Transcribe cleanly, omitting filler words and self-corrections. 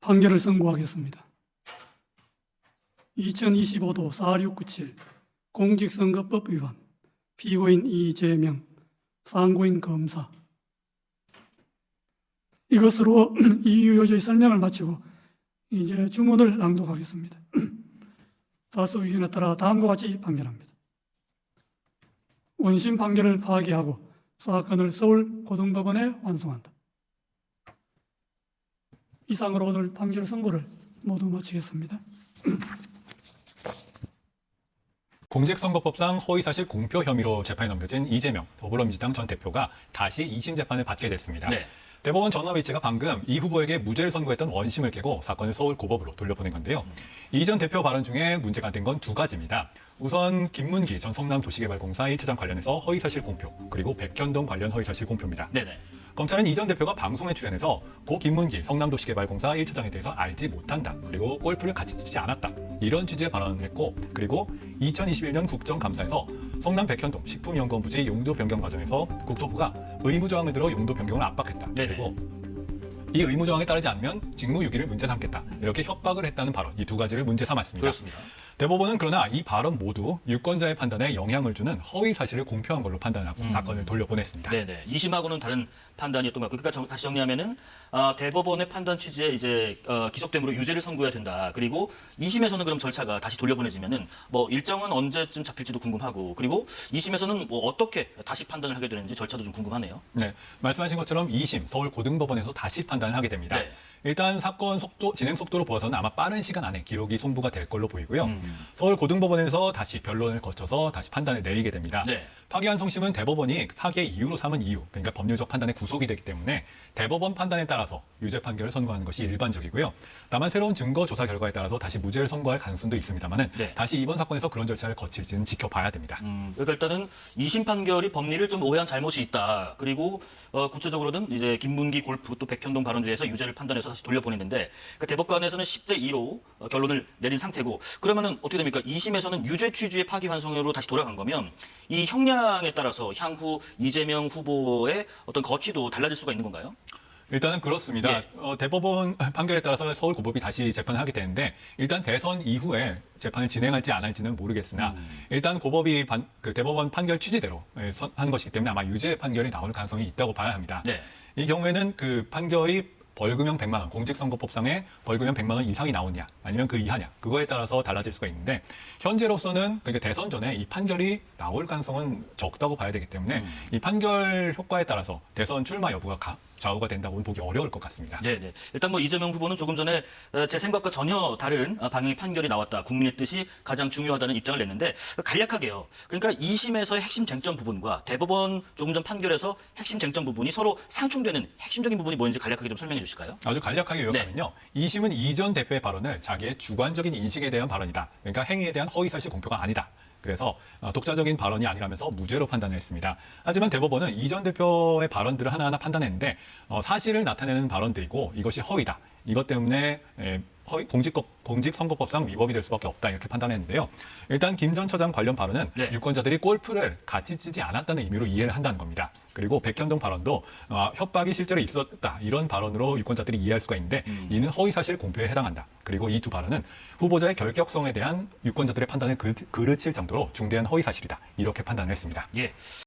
판결을 선고하겠습니다. 2025도 4697 공직선거법 위반 피고인 이재명 상고인 검사. 이것으로 이유요지의 설명을 마치고 이제 주문을 낭독하겠습니다. 다수 의견에 따라 다음과 같이 판결합니다. 원심 판결을 파기하고 사건을 서울고등법원에 완송한다. 이상으로 오늘 판결 선고를 모두 마치겠습니다. 공직선거법상 허위사실 공표 혐의로 재판에 넘겨진 이재명 더불어민주당 전 대표가 다시 2심 재판을 받게 됐습니다. 네. 대법원 전원일체가 방금 이 후보에게 무죄를 선고했던 원심을 깨고 사건을 서울고법으로 돌려보낸 건데요. 이 전 대표 발언 중에 문제가 된 건 두 가지입니다. 우선 김문기 전 성남도시개발공사 1차장 관련해서 허위사실 공표, 그리고 백현동 관련 허위사실 공표입니다. 네네. 검찰은 이 전 대표가 방송에 출연해서 고 김문기 성남도시개발공사 1차장에 대해서 알지 못한다, 그리고 골프를 같이 치지 않았다, 이런 취지의 발언을 했고, 그리고 2021년 국정감사에서 성남 백현동 식품연구원부지 용도 변경 과정에서 국토부가 의무조항을 들어 용도 변경을 압박했다. 네네. 그리고 이 의무조항에 따르지 않으면 직무유기를 문제 삼겠다, 이렇게 협박을 했다는 발언, 이 두 가지를 문제 삼았습니다. 그렇습니다. 대법원은 그러나 이 발언 모두 유권자의 판단에 영향을 주는 허위 사실을 공표한 걸로 판단하고 사건을 돌려보냈습니다. 네네. 2심하고는 다른 판단이었던 것 같고, 그러니까 다시 정리하면은 대법원의 판단 취지에 이제 기속됨으로 유죄를 선고해야 된다. 그리고 2심에서는 그럼 절차가 다시 돌려보내지면은 뭐 일정은 언제쯤 잡힐지도 궁금하고, 그리고 2심에서는 뭐 어떻게 다시 판단을 하게 되는지 절차도 좀 궁금하네요. 네, 말씀하신 것처럼 2심 서울고등법원에서 다시 판단을 하게 됩니다. 네. 일단 사건 속도, 진행 속도로 보아서는 아마 빠른 시간 안에 기록이 송부가 될 걸로 보이고요. 서울고등법원에서 다시 변론을 거쳐서 다시 판단을 내리게 됩니다. 네. 파기환 송심은 대법원이 파기의 이유로 삼은 이유, 그러니까 법률적 판단에 구속이 되기 때문에 대법원 판단에 따라서 유죄 판결을 선고하는 것이 일반적이고요. 다만 새로운 증거 조사 결과에 따라서 다시 무죄를 선고할 가능성도 있습니다만은 네. 다시 이번 사건에서 그런 절차를 거칠지는 지켜봐야 됩니다. 그러니까 일단은 2심 판결이 법리를 좀 오해한 잘못이 있다. 그리고 구체적으로는 이제 김문기 골프 또 백현동 발언에 대해서 유죄를 판단해서 다시 돌려보냈는데, 그러니까 대법관에서는 10대 2로 결론을 내린 상태고, 그러면은 어떻게 됩니까? 2심에서는 유죄 취지의 파기환송으로 다시 돌아간 거면 이 형량에 따라서 향후 이재명 후보의 어떤 거취도 달라질 수가 있는 건가요? 일단은 그렇습니다. 예. 대법원 판결에 따라서 서울고법이 다시 재판을 하게 되는데, 일단 대선 이후에 재판을 진행할지 안 할지는 모르겠으나 일단 고법이 대법원 판결 취지대로 한 것이기 때문에 아마 유죄 판결이 나올 가능성이 있다고 봐야 합니다. 네. 이 경우에는 그 판결이 벌금형 100만 원, 공직선거법상의 벌금형 100만 원 이상이 나오냐, 아니면 그 이하냐, 그거에 따라서 달라질 수가 있는데, 현재로서는 그러니까 대선 전에 이 판결이 나올 가능성은 적다고 봐야 되기 때문에 이 판결 효과에 따라서 대선 출마 여부가 좌우가 된다고는 보기 어려울 것 같습니다. 네. 일단 뭐 이재명 후보는 조금 전에 제 생각과 전혀 다른 방향의 판결이 나왔다, 국민의 뜻이 가장 중요하다는 입장을 냈는데, 간략하게요. 그러니까 2심에서의 핵심 쟁점 부분과 대법원 조금 전 판결에서 핵심 쟁점 부분이 서로 상충되는 핵심적인 부분이 뭔지 간략하게 좀 설명해 주실까요? 아주 간략하게 요약하면요. 네. 2심은 이 전 대표의 발언을 자기의 주관적인 인식에 대한 발언이다, 그러니까 행위에 대한 허위사실 공표가 아니다, 그래서 독자적인 발언이 아니라면서 무죄로 판단을 했습니다. 하지만 대법원은 이 전 대표의 발언들을 하나하나 판단했는데 사실을 나타내는 발언들이고 이것이 허위다, 이것 때문에 공직선거법상 위법이 될 수밖에 없다, 이렇게 판단했는데요. 일단 김 전 처장 관련 발언은 네. 유권자들이 골프를 같이 치지 않았다는 의미로 이해를 한다는 겁니다. 그리고 백현동 발언도 협박이 실제로 있었다, 이런 발언으로 유권자들이 이해할 수가 있는데 이는 허위사실 공표에 해당한다. 그리고 이 두 발언은 후보자의 결격성에 대한 유권자들의 판단을 그르칠 정도로 중대한 허위사실이다, 이렇게 판단을 했습니다. 예.